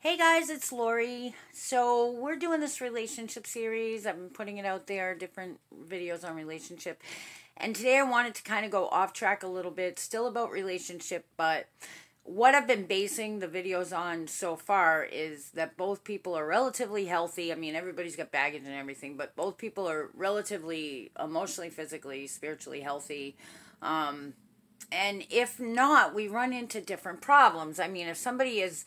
Hey guys, it's Lori. So, we're doing this relationship series. I've been putting it out there, different videos on relationship. And today I wanted to kind of go off track a little bit, still about relationship, but what I've been basing the videos on so far is that both people are relatively healthy. I mean, everybody's got baggage and everything, but both people are relatively emotionally, physically, spiritually healthy. And if not, we run into different problems. I mean, if somebody is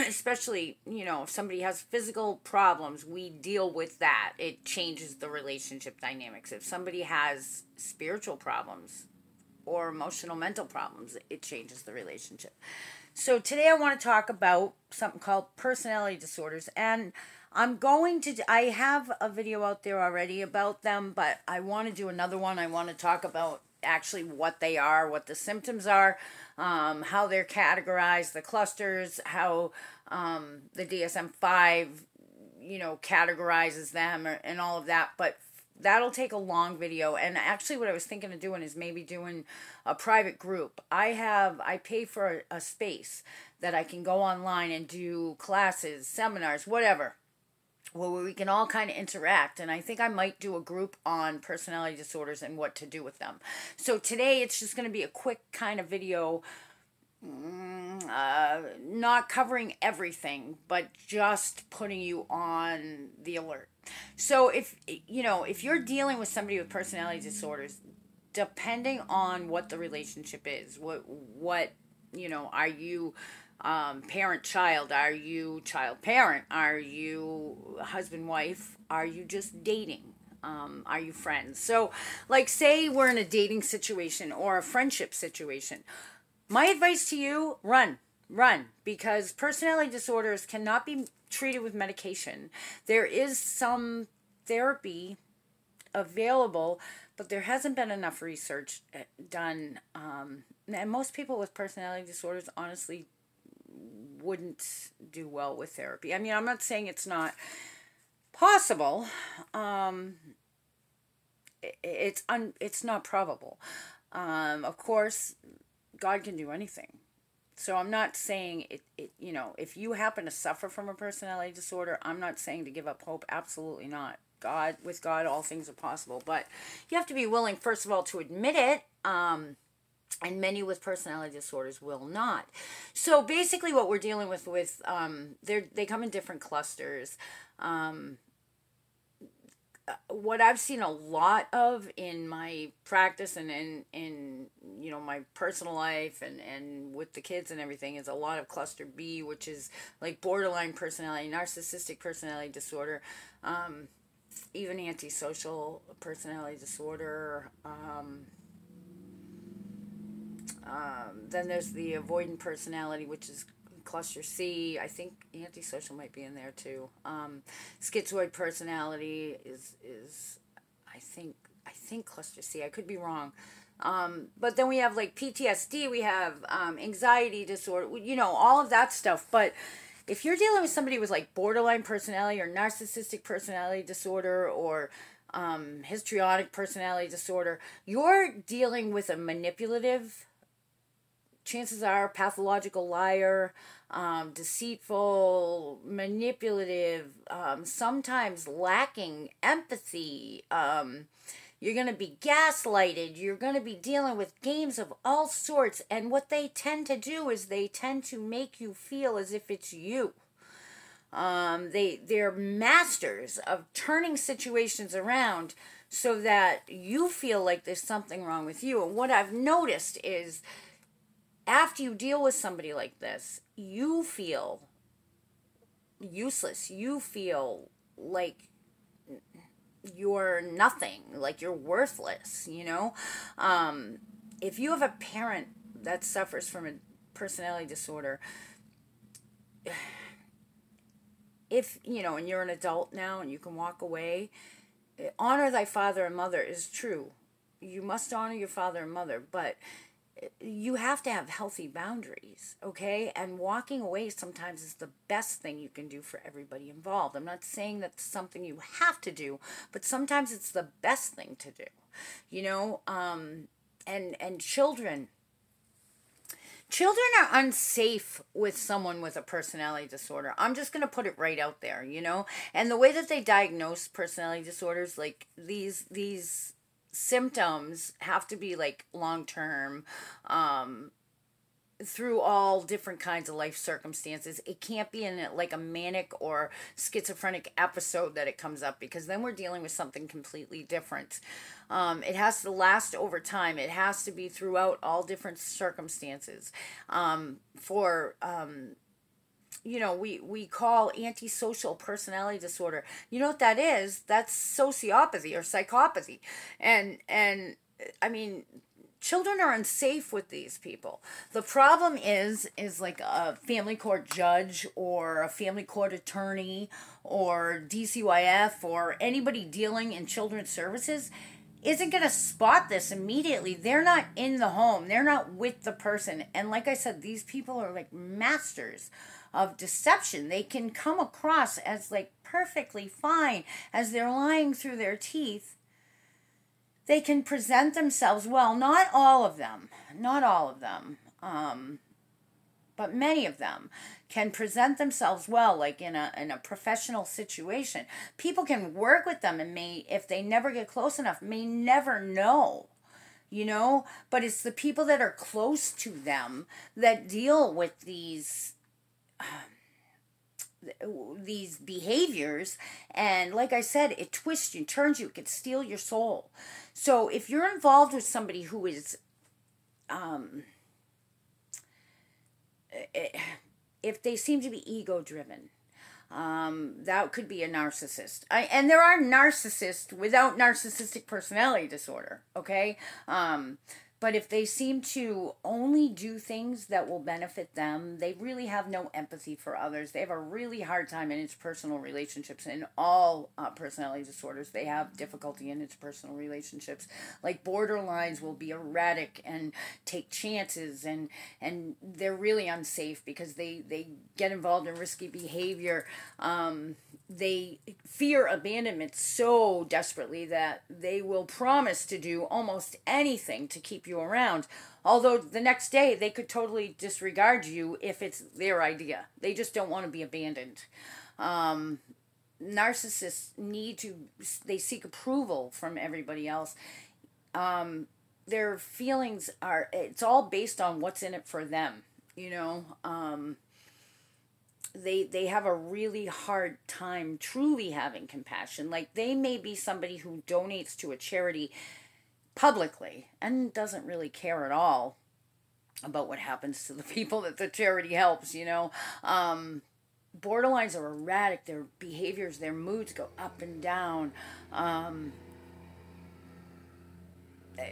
especially, if somebody has physical problems, we deal with that. It changes the relationship dynamics. If somebody has spiritual problems or emotional mental problems, it changes the relationship. So today I want to talk about something called personality disorders. And I have a video out there already about them, but I want to do another one. I want to talk about actually what they are, what the symptoms are, how they're categorized, the clusters, how the DSM-5, categorizes them and all of that. But that'll take a long video. And actually what I was thinking of doing is maybe doing a private group. I pay for a space that I can go online and do classes, seminars, whatever, where we can all kind of interact. And I think I might do a group on personality disorders and what to do with them. So today it's just going to be a quick kind of video, not covering everything, but just putting you on the alert. So if you're dealing with somebody with personality disorders, depending on what the relationship is, what are you parent child, are you child parent, are you husband wife, are you just dating, are you friends? So like say we're in a dating situation or a friendship situation, my advice to you, run, because personality disorders cannot be treated with medication. There is some therapy available, but there hasn't been enough research done, and most people with personality disorders honestly wouldn't do well with therapy. I mean, I'm not saying it's not possible. It's not probable. Of course, God can do anything. So I'm not saying if you happen to suffer from a personality disorder, I'm not saying to give up hope. Absolutely not. With God, all things are possible. But you have to be willing, first of all, to admit it. And many with personality disorders will not. So basically what we're dealing with they come in different clusters. What I've seen a lot of in my practice and in my personal life and with the kids and everything is a lot of cluster B, which is like borderline personality, narcissistic personality disorder, even antisocial personality disorder. Then there's the avoidant personality, which is cluster C. I think antisocial might be in there too. Schizoid personality is I think cluster C. I could be wrong. But then we have like PTSD. We have anxiety disorder. All of that stuff. But if you're dealing with somebody with like borderline personality or narcissistic personality disorder or histrionic personality disorder, you're dealing with a manipulative, chances are pathological liar, deceitful, manipulative, sometimes lacking empathy. You're going to be gaslighted. You're going to be dealing with games of all sorts. And what they tend to do is they tend to make you feel as if it's you. They're masters of turning situations around so that you feel like there's something wrong with you. And what I've noticed is after you deal with somebody like this, you feel useless. You feel like you're nothing, like you're worthless, If you have a parent that suffers from a personality disorder, and you're an adult now and you can walk away, honor thy father and mother is true. You must honor your father and mother, but you have to have healthy boundaries, okay? And walking away sometimes is the best thing you can do for everybody involved. I'm not saying that's something you have to do, but sometimes it's the best thing to do, and children, Children are unsafe with someone with a personality disorder. I'm just going to put it right out there, you know? And the way that they diagnose personality disorders, like these symptoms have to be like long term, through all different kinds of life circumstances. It can't be in like a manic or schizophrenic episode that it comes up, because then we're dealing with something completely different. It has to last over time. It has to be throughout all different circumstances. We call antisocial personality disorder. You know what that is? That's sociopathy or psychopathy. And I mean, children are unsafe with these people. The problem is like a family court judge or a family court attorney or DCYF or anybody dealing in children's services isn't going to spot this immediately. They're not in the home. They're not with the person. And like I said, these people are like masters of deception. They can come across as like perfectly fine as they're lying through their teeth. They can present themselves well. Not all of them, but many of them can present themselves well, like in a professional situation. People can work with them and may, if they never get close enough, may never know, you know. But it's the people that are close to them that deal with these behaviors, and like I said, it twists you, turns you, it can steal your soul. So if you're involved with somebody who is if they seem to be ego driven, that could be a narcissist. And there are narcissists without narcissistic personality disorder, okay? But if they seem to only do things that will benefit them, they really have no empathy for others. They have a really hard time in interpersonal relationships. In all personality disorders, they have difficulty in interpersonal relationships. Like borderlines will be erratic and take chances, and they're really unsafe because they get involved in risky behavior. They fear abandonment so desperately that they will promise to do almost anything to keep you around. Although the next day they could totally disregard you if it's their idea. They just don't want to be abandoned. Narcissists they seek approval from everybody else. Their feelings it's all based on what's in it for them, you know. They have a really hard time truly having compassion. Like, they may be somebody who donates to a charity publicly and doesn't really care at all about what happens to the people that the charity helps, you know. Borderlines are erratic. Their behaviors, their moods go up and down.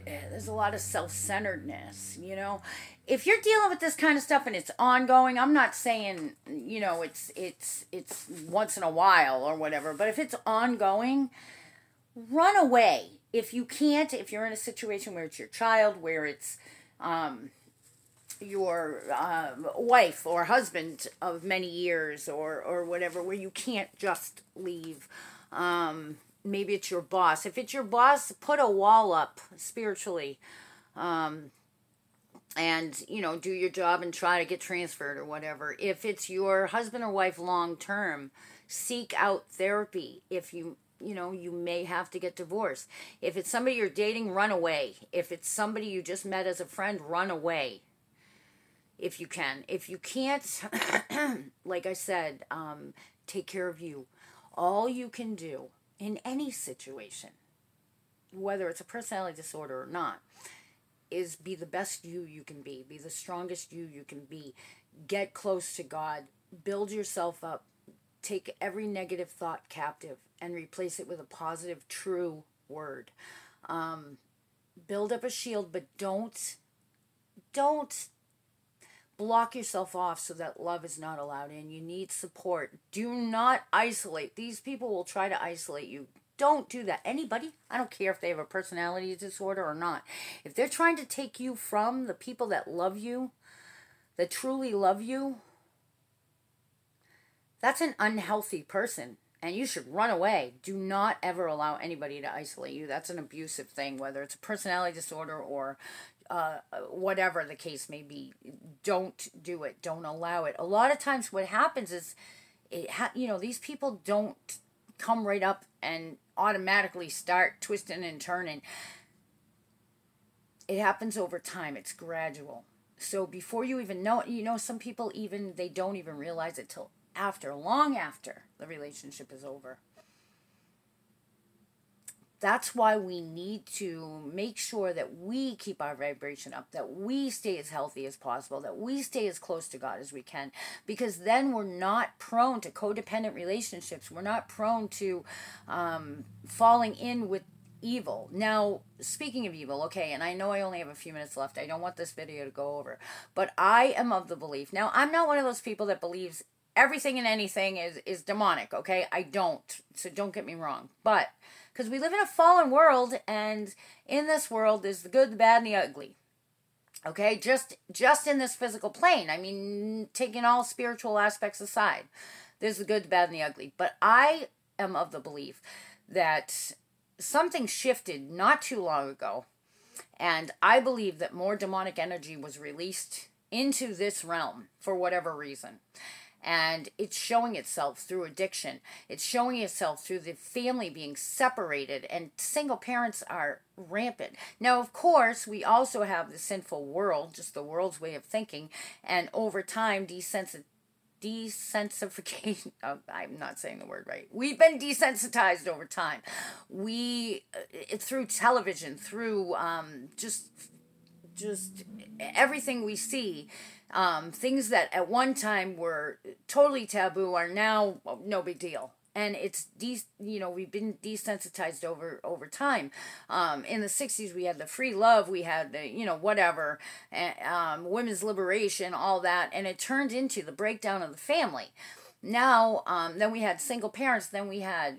There's a lot of self-centeredness, you know. If you're dealing with this kind of stuff and it's ongoing, I'm not saying, you know, it's once in a while or whatever, but if it's ongoing, run away. If you can't, if you're in a situation where it's your child, where it's your wife or husband of many years or whatever, where you can't just leave, maybe it's your boss. If it's your boss, put a wall up spiritually, and, you know, do your job and try to get transferred or whatever. If it's your husband or wife long term, seek out therapy. If you may have to get divorced. If it's somebody you're dating, run away. If it's somebody you just met as a friend, run away. If you can. If you can't, like I said, take care of you. All you can do in any situation, whether it's a personality disorder or not, is be the best you can be. Be the strongest you can be. Get close to God. Build yourself up. Take every negative thought captive and replace it with a positive, true word. Build up a shield, but don't block yourself off so that love is not allowed in. You need support. Do not isolate. These people will try to isolate you. Don't do that. Anybody, I don't care if they have a personality disorder or not. If they're trying to take you from the people that love you, that truly love you, that's an unhealthy person, and you should run away. Do not ever allow anybody to isolate you. That's an abusive thing, whether it's a personality disorder or whatever the case may be. Don't do it. Don't allow it. A lot of times what happens is, these people don't come right up and automatically start twisting and turning. It happens over time. It's gradual. So before you even know it, some people they don't even realize it till long after the relationship is over. That's why we need to make sure that we keep our vibration up, that we stay as healthy as possible, that we stay as close to God as we can, because then we're not prone to codependent relationships. We're not prone to falling in with evil. Now, speaking of evil, okay, and I know I only have a few minutes left. I don't want this video to go over, but I am of the belief. Now, I'm not one of those people that believes everything and anything is demonic, okay? I don't. So don't get me wrong. But because we live in a fallen world, and in this world there's the good, the bad, and the ugly. Okay? Just in this physical plane. I mean, taking all spiritual aspects aside, there's the good, the bad, and the ugly. But I am of the belief that something shifted not too long ago, and I believe that more demonic energy was released into this realm for whatever reason. And it's showing itself through addiction. It's showing itself through the family being separated, and single parents are rampant. Now, of course, we also have the sinful world, just the world's way of thinking, and over time, desensification. Oh, I'm not saying the word right. We've been desensitized over time. Through television, through just everything we see. Things that at one time were totally taboo are now no big deal. And it's, we've been desensitized over time. In the 60s, we had the free love, we had the, whatever, women's liberation, all that. And it turned into the breakdown of the family. Now, then we had single parents, then we had,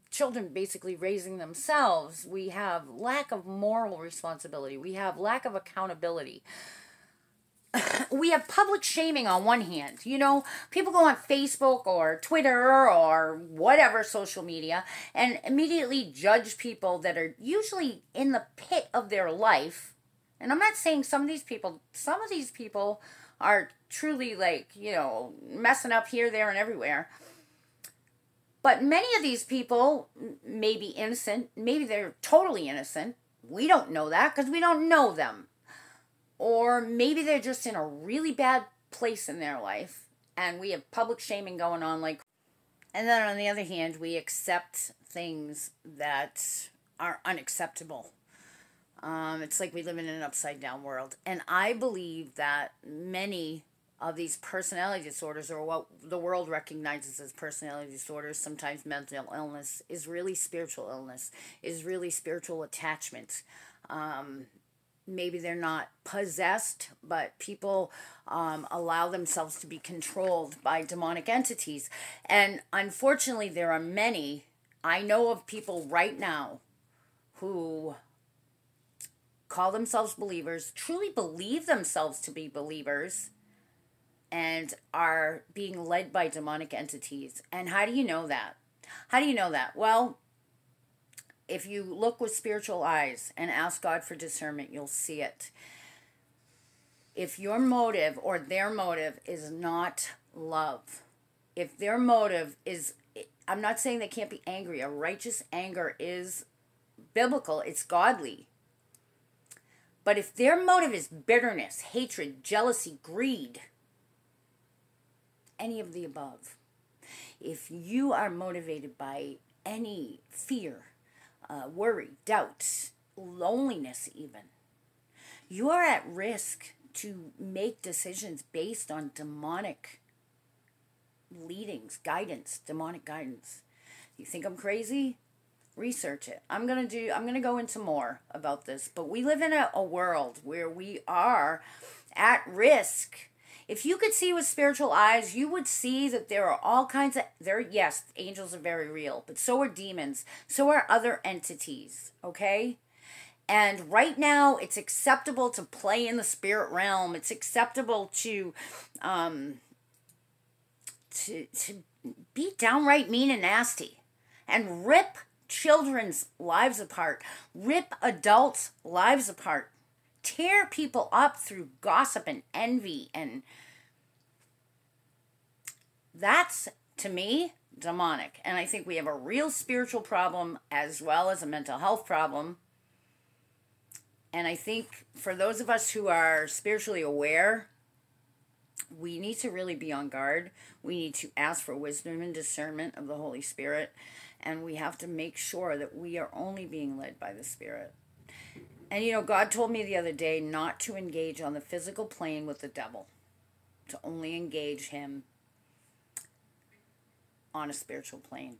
children basically raising themselves. We have lack of moral responsibility. We have lack of accountability. We have public shaming on one hand. People go on Facebook or Twitter or whatever social media and immediately judge people that are usually in the pit of their life. And I'm not saying some of these people are truly messing up here, there, and everywhere. But many of these people may be innocent. Maybe they're totally innocent. We don't know that because we don't know them. Or maybe they're just in a really bad place in their life, and we have public shaming going on. And then on the other hand, we accept things that are unacceptable. It's like we live in an upside down world. And I believe that many of these personality disorders, or what the world recognizes as personality disorders, sometimes mental illness, is really spiritual illness, is really spiritual attachment. Maybe they're not possessed, but people allow themselves to be controlled by demonic entities. And unfortunately, there are many, I know of people right now who call themselves believers, truly believe themselves to be believers, and are being led by demonic entities. And how do you know that? How do you know that? Well, if you look with spiritual eyes and ask God for discernment, you'll see it. If your motive or their motive is not love, if their motive is, I'm not saying they can't be angry. A righteous anger is biblical. It's godly. But if their motive is bitterness, hatred, jealousy, greed, any of the above, if you are motivated by any fear, worry, doubt, loneliness even, you are at risk to make decisions based on demonic leadings, guidance, demonic guidance. You think I'm crazy? Research it. I'm gonna go into more about this, but we live in a world where we are at risk. If you could see with spiritual eyes, you would see that there are all kinds of, yes, angels are very real, but so are demons. So are other entities, okay? And right now, it's acceptable to play in the spirit realm. It's acceptable to be downright mean and nasty and rip children's lives apart, rip adults' lives apart, tear people up through gossip and envy. And that's, to me, demonic. And I think we have a real spiritual problem as well as a mental health problem. And I think for those of us who are spiritually aware, we need to really be on guard. We need to ask for wisdom and discernment of the Holy Spirit. And we have to make sure that we are only being led by the Spirit. And you know, God told me the other day not to engage on the physical plane with the devil, to only engage him on a spiritual plane,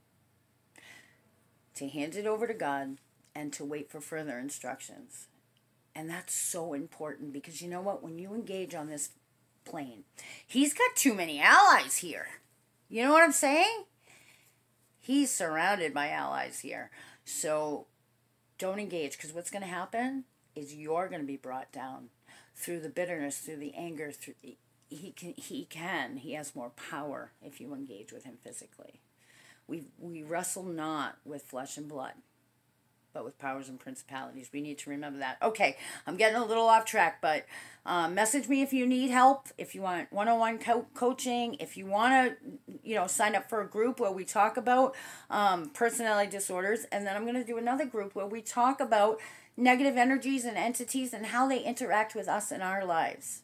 to hand it over to God and to wait for further instructions. And that's so important, because you know what? When you engage on this plane, he's got too many allies here. You know what I'm saying? He's surrounded by allies here. So don't engage, because what's going to happen is you're going to be brought down through the bitterness, through the anger. He has more power if you engage with him physically. We wrestle not with flesh and blood, but with powers and principalities. We need to remember that. Okay, I'm getting a little off track, but message me if you need help, if you want one-on-one coaching, if you want to, sign up for a group where we talk about personality disorders, and then I'm going to do another group where we talk about negative energies and entities and how they interact with us in our lives.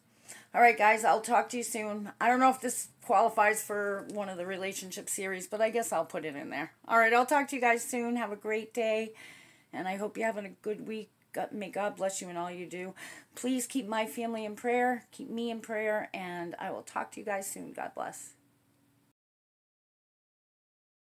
All right, guys, I'll talk to you soon. I don't know if this qualifies for one of the relationship series, but I guess I'll put it in there. All right, I'll talk to you guys soon. Have a great day. And I hope you're having a good week. May God bless you in all you do. Please keep my family in prayer. Keep me in prayer. And I will talk to you guys soon. God bless.